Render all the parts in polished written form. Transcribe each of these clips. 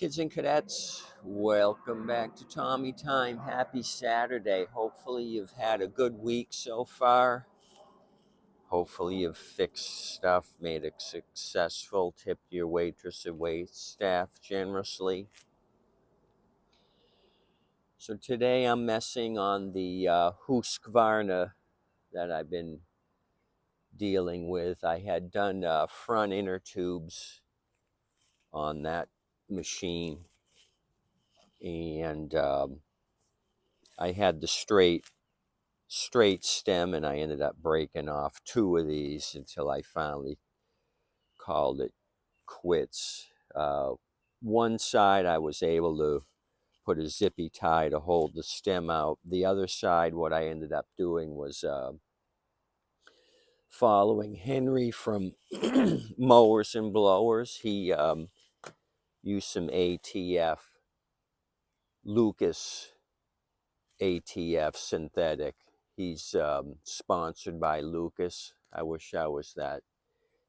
Kids and cadets, welcome back to Tommy Time. Happy Saturday. Hopefully you've had a good week so far. Hopefully you've fixed stuff, made it successful, tipped your waitress and wait staff generously. So today I'm messing on the Husqvarna that I've been dealing with. I had done front inner tubes on that machine, and I had the straight stem, and I ended up breaking off two of these until I finally called it quits. One side I was able to put a zippy tie to hold the stem out. The other side, what I ended up doing was following Henry from Mowers and Blowers. He used some ATF, Lucas ATF synthetic. He's sponsored by Lucas. I wish I was that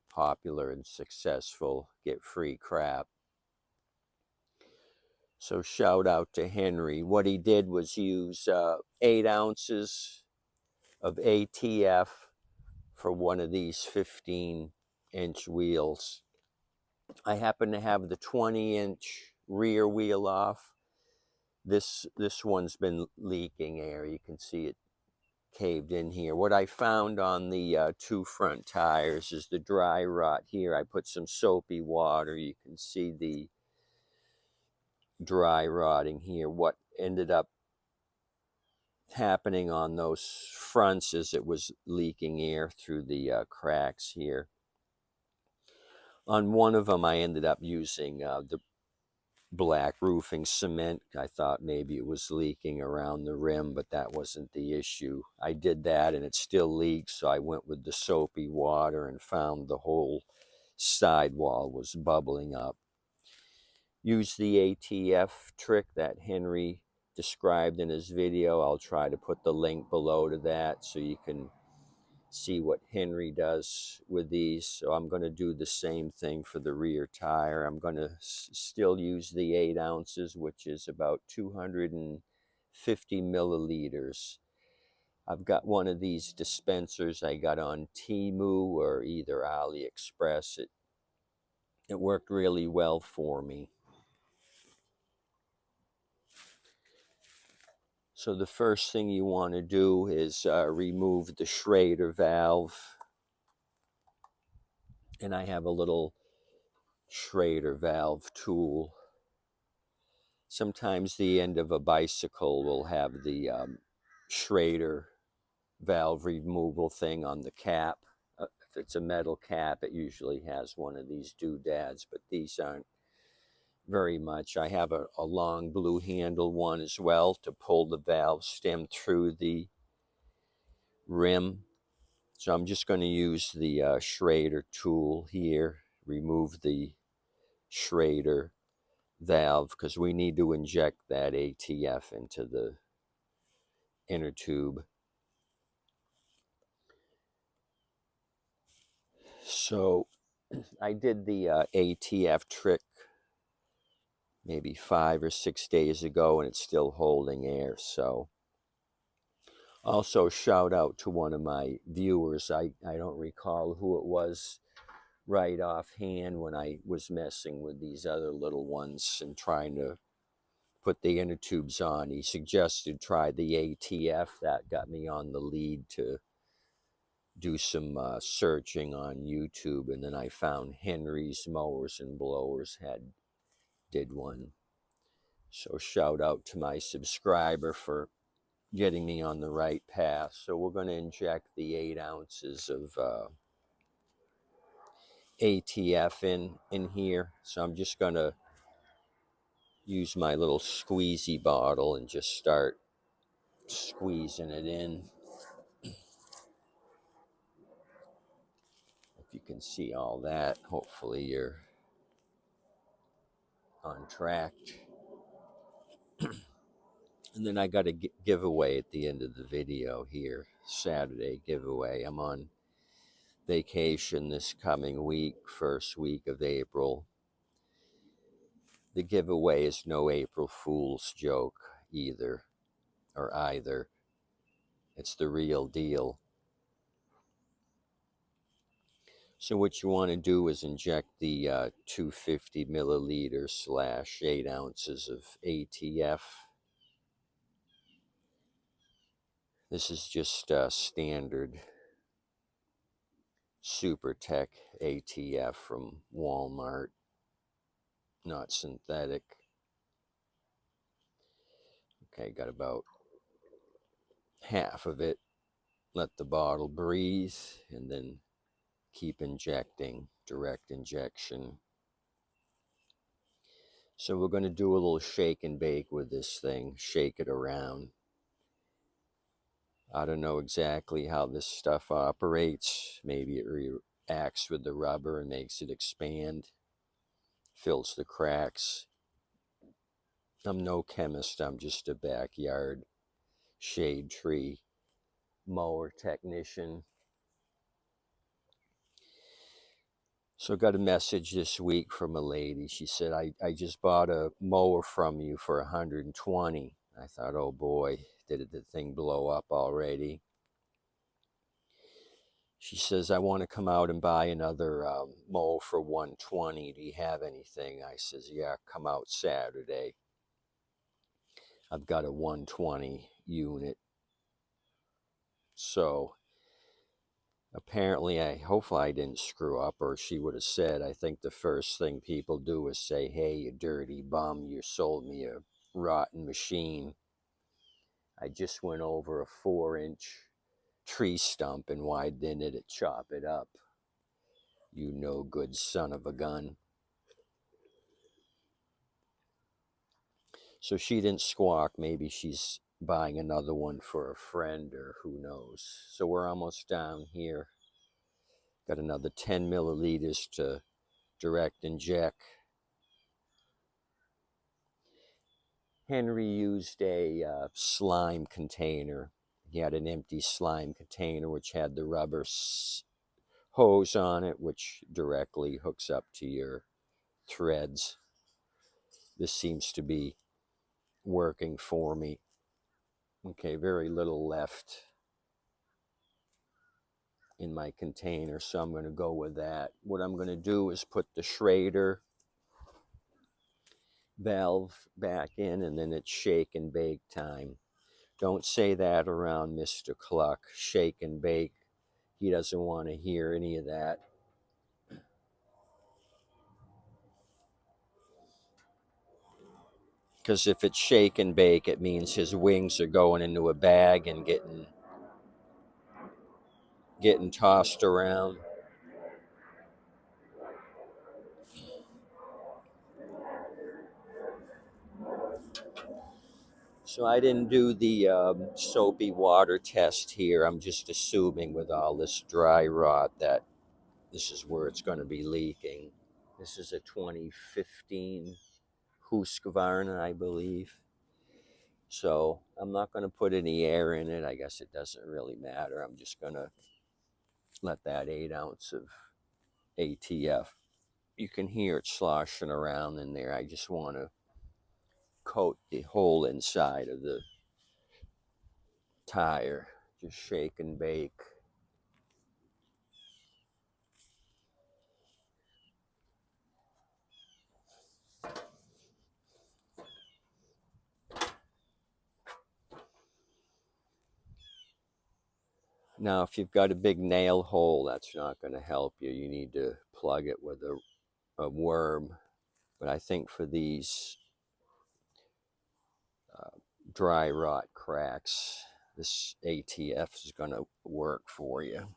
popular and successful. Get free crap. So shout out to Henry. What he did was use 8 ounces of ATF for one of these 15-inch wheels. I happen to have the 20-inch rear wheel off. This one's been leaking air. You can see it caved in here. What I found on the two front tires is the dry rot here. I put some soapy water. You can see the dry rotting here. What ended up happening on those fronts is it was leaking air through the cracks here. On one of them I ended up using the black roofing cement. I thought maybe it was leaking around the rim, but that wasn't the issue. I did that and it still leaks, so I went with the soapy water and found the whole sidewall was bubbling up. Use the ATF trick that Henry described in his video. I'll try to put the link below to that so you can see what Henry does with these. So I'm going to do the same thing for the rear tire. I'm going to still use the 8 ounces, which is about 250 milliliters. I've got one of these dispensers I got on Temu or either AliExpress. It worked really well for me. So the first thing you want to do is remove the Schrader valve. And I have a little Schrader valve tool. Sometimes the end of a bicycle will have the Schrader valve removal thing on the cap. If it's a metal cap, it usually has one of these doodads, but these aren't very much. I have a long blue handle one as well to pull the valve stem through the rim. So I'm just going to use the Schrader tool here, remove the Schrader valve because we need to inject that ATF into the inner tube. So I did the ATF trick maybe 5 or 6 days ago and it's still holding air. So also shout out to one of my viewers. I don't recall who it was right offhand when I was messing with these other little ones and trying to put the inner tubes on. He suggested try the ATF. That got me on the lead to do some searching on YouTube, and then I found Henry's Mowers and Blowers did one. So shout out to my subscriber for getting me on the right path. So we're going to inject the 8 ounces of ATF in here. So I'm just going to use my little squeezy bottle and just start squeezing it in. If you can see all that, hopefully you're on track. And then I got a giveaway at the end of the video here, Saturday giveaway. I'm on vacation this coming week, first week of April. The giveaway is no April Fool's joke either, or either. It's the real deal. So what you want to do is inject the 250 milliliters / 8 ounces of ATF. This is just standard Super Tech ATF from Walmart, not synthetic. Okay, got about half of it. Let the bottle breathe and then keep injecting, direct injection. So we're going to do a little shake and bake with this thing, shake it around. I don't know exactly how this stuff operates. Maybe it reacts with the rubber and makes it expand, fills the cracks. I'm no chemist, I'm just a backyard shade tree mower technician. So I got a message this week from a lady. She said, I just bought a mower from you for 120. I thought, oh boy, did the thing blow up already? She says, I want to come out and buy another mower for 120. Do you have anything? I says, yeah, come out Saturday. I've got a 120 unit. So apparently, hopefully I didn't screw up, or she would have said, I think the first thing people do is say, hey, you dirty bum, you sold me a rotten machine. I just went over a 4-inch tree stump and widened it to chop it up. You no good son of a gun. So she didn't squawk. Maybe she's buying another one for a friend, or who knows. So we're almost down here. Got another 10 milliliters to direct inject. Henry used a slime container. He had an empty slime container which had the rubber hose on it, which directly hooks up to your threads. This seems to be working for me. Okay, very little left in my container, so I'm going to go with that. What I'm going to do is put the Schrader valve back in, and then it's shake and bake time. Don't say that around Mr. Cluck. Shake and bake. He doesn't want to hear any of that. Because if it's shake and bake, it means his wings are going into a bag and getting tossed around. So I didn't do the soapy water test here. I'm just assuming with all this dry rot that this is where it's going to be leaking. This is a 2015 Husqvarna, I believe. So I'm not going to put any air in it. I guess it doesn't really matter. I'm just going to let that 8 ounce of ATF. You can hear it sloshing around in there. I just want to coat the whole inside of the tire. Just shake and bake. Now, if you've got a big nail hole, that's not going to help you. You need to plug it with a worm. But I think for these dry rot cracks, this ATF is going to work for you.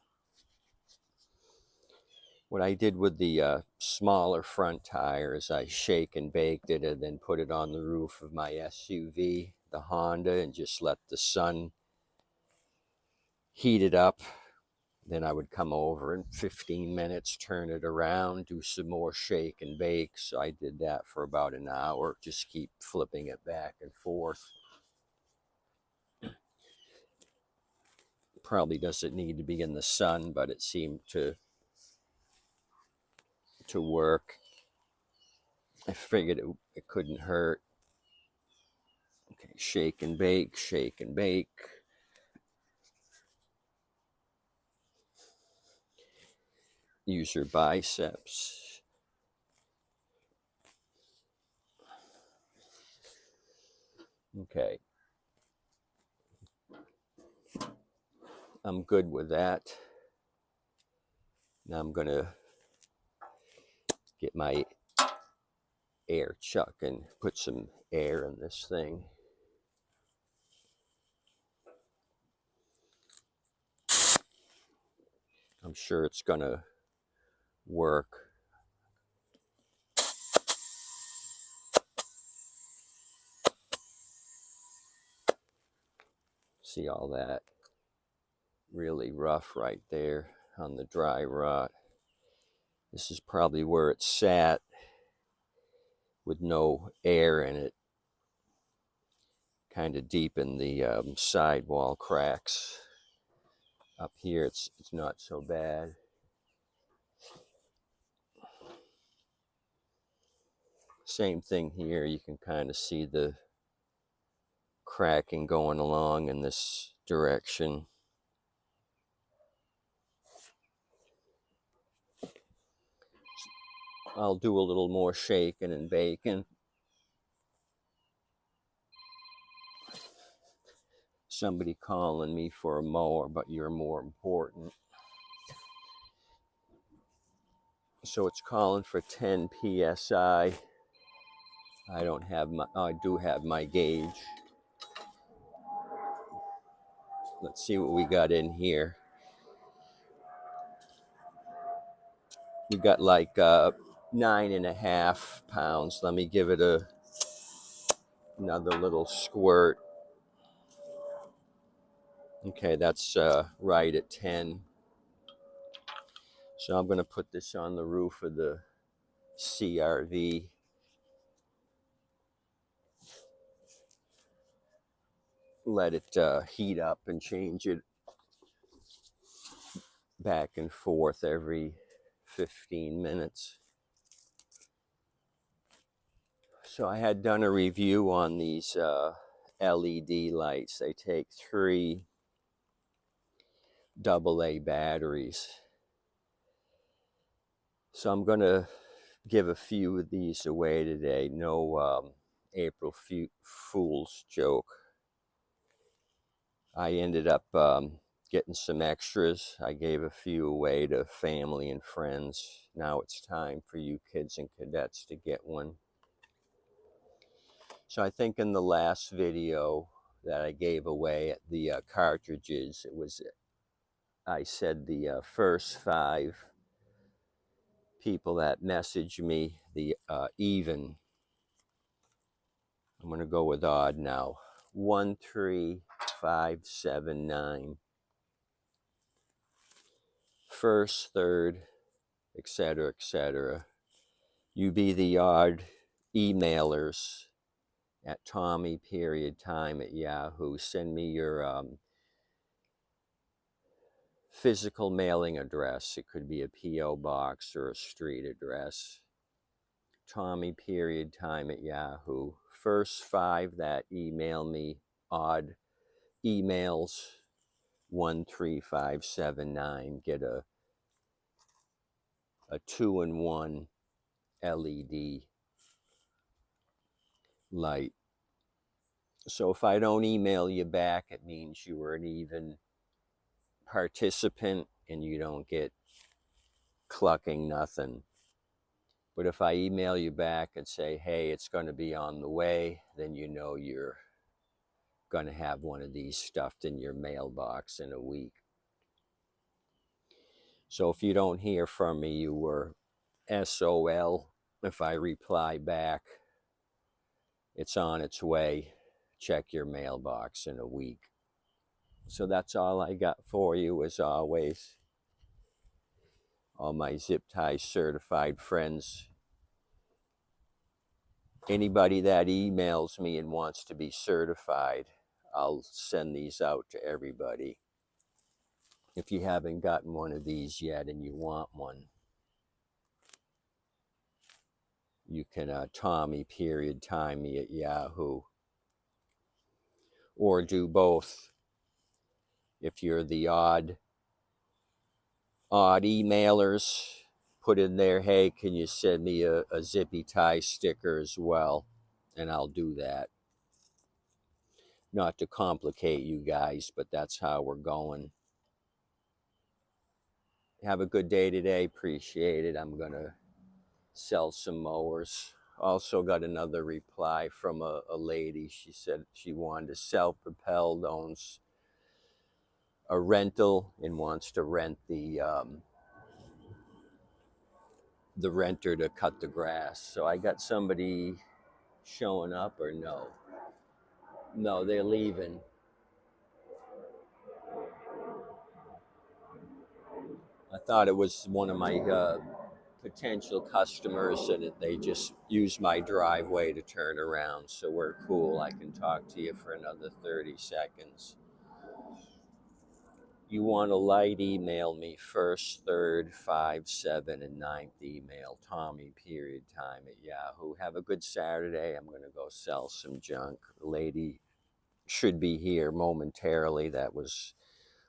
What I did with the smaller front tire is I shake and baked it and then put it on the roof of my SUV, the Honda, and just let the sun heat it up. Then I would come over in 15 minutes, turn it around, do some more shake and bake. So I did that for about an hour, just keep flipping it back and forth. Probably doesn't need to be in the sun, but it seemed to work. I figured it couldn't hurt. Okay, shake and bake, shake and bake. Use your biceps. Okay. I'm good with that. Now I'm going to get my air chuck and put some air in this thing. I'm sure it's going to work. See all that really rough right there on the dry rot. This is probably where it sat with no air in it, kind of deep in the sidewall cracks. Up here it's not so bad. Same thing here, you can kind of see the cracking going along in this direction. I'll do a little more shaking and baking. Somebody calling me for a mower, but you're more important. So it's calling for 10 psi. I don't have my, I do have my gauge. Let's see what we got in here. We got like 9.5 pounds. Let me give it another little squirt. Okay, that's right at 10. So I'm going to put this on the roof of the CRV. Let it heat up and change it back and forth every 15 minutes. So I had done a review on these LED lights. They take 3 AA batteries. So I'm going to give a few of these away today. No April Fool's joke. I ended up getting some extras. I gave a few away to family and friends. Now it's time for you kids and cadets to get one. So I think in the last video that I gave away the cartridges, I said the first 5 people that messaged me, the even, I'm going to go with odd now, 13579, first, third, etc., etc. You be the odd emailers at tommy.time at Yahoo. Send me your physical mailing address. It could be a P.O. box or a street address. tommy.time at Yahoo. First 5 that email me odd emails, 13579, get a 2-in-1 LED light. So if I don't email you back, it means you were an even participant and you don't get clucking nothing. But if I email you back and say, hey, it's going to be on the way, then you know you're going to have one of these stuffed in your mailbox in a week. So if you don't hear from me, you were SOL. If I reply back, it's on its way. Check your mailbox in a week. So that's all I got for you, as always. All my zip tie certified friends. Anybody that emails me and wants to be certified, I'll send these out to everybody. If you haven't gotten one of these yet and you want one, you can tommy.time me at Yahoo, or do both. If you're the odd emailers, put in there, hey, can you send me a zippy tie sticker as well? And I'll do that. Not to complicate you guys, but that's how we're going. Have a good day today. Appreciate it. I'm going to sell some mowers. Also got another reply from a lady. She said she wanted to self-propelled, owns a rental, and wants to rent the renter to cut the grass. So I got somebody showing up, or no? No, they're leaving. I thought it was one of my potential customers, and they just used my driveway to turn around. So we're cool. I can talk to you for another 30 seconds. You want a light, email me first, third, 5, 7, and 9th email, tommy.time at Yahoo. Have a good Saturday. I'm going to go sell some junk. The lady should be here momentarily that was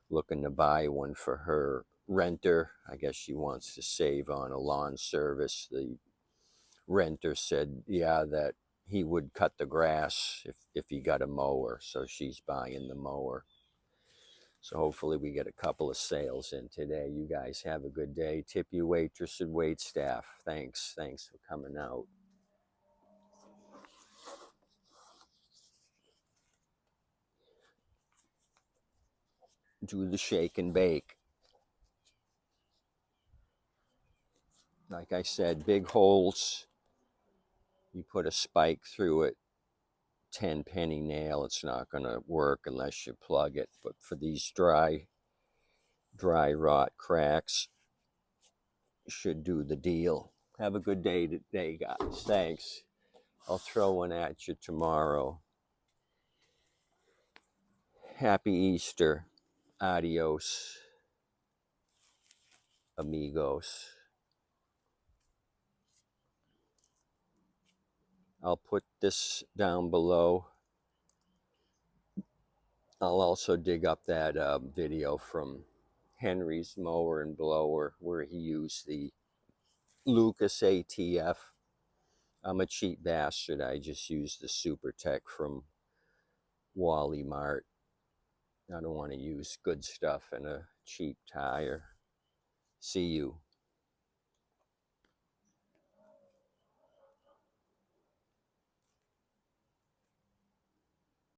looking to buy one for her renter. I guess she wants to save on a lawn service. The renter said, yeah, that he would cut the grass if he got a mower. So she's buying the mower. So hopefully we get a couple of sales in today. You guys have a good day. Tip you waitress and wait staff. Thanks for coming out. Do the shake and bake. Like I said, big holes. You put a spike through it, 10-penny nail. It's not going to work unless you plug it. But for these dry rot cracks, should do the deal. Have a good day today, guys. Thanks. I'll throw one at you tomorrow. Happy Easter. Adios, amigos. I'll put this down below. I'll also dig up that video from Henry's Mower and Blower where he used the Lucas ATF. I'm a cheap bastard. I just used the Super Tech from Wally Mart. I don't want to use good stuff in a cheap tire. See you.